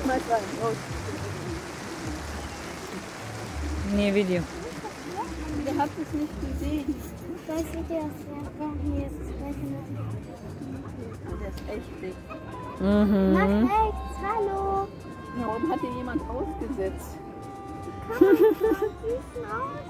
Schmeiß rein, los. Nee, Video. Ihr habt es nicht gesehen. Das Video ist hier ist Der ist echt dick. Nach Mhm. rechts, hallo. Warum hat hier jemand ausgesetzt? Komm, süßen Augen.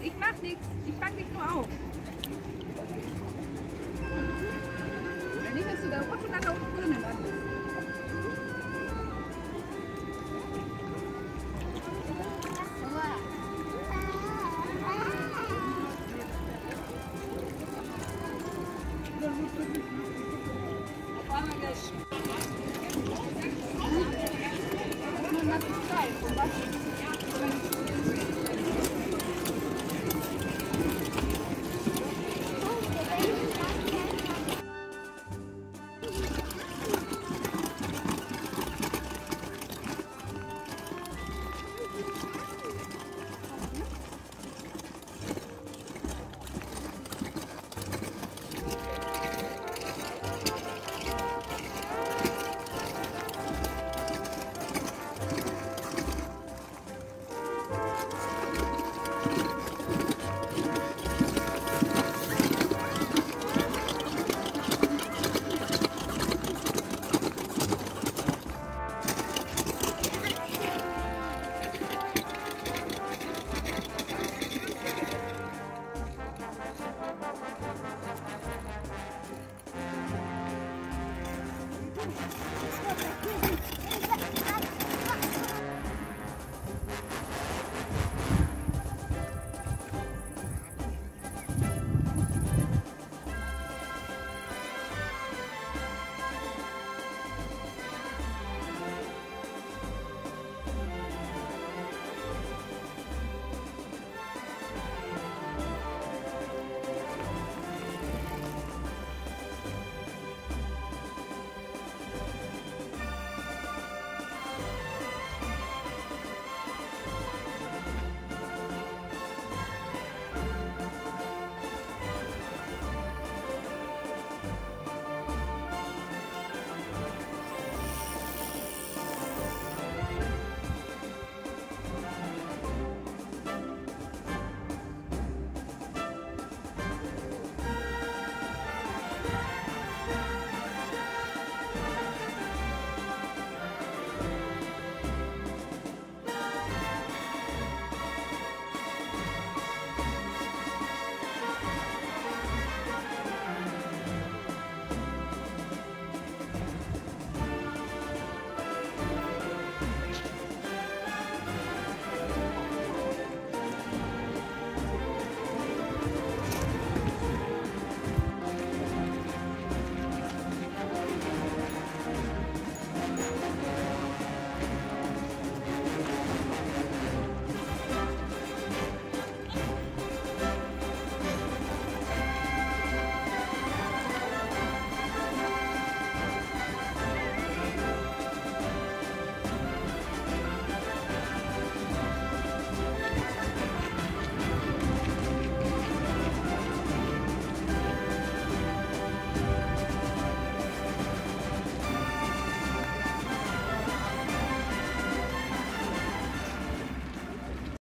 Ich mach nichts. Ich fang dich nur auf. Wenn nicht, dass du da rutsch und dann auf den Grünen landest. Man hat die Zeit. Und was?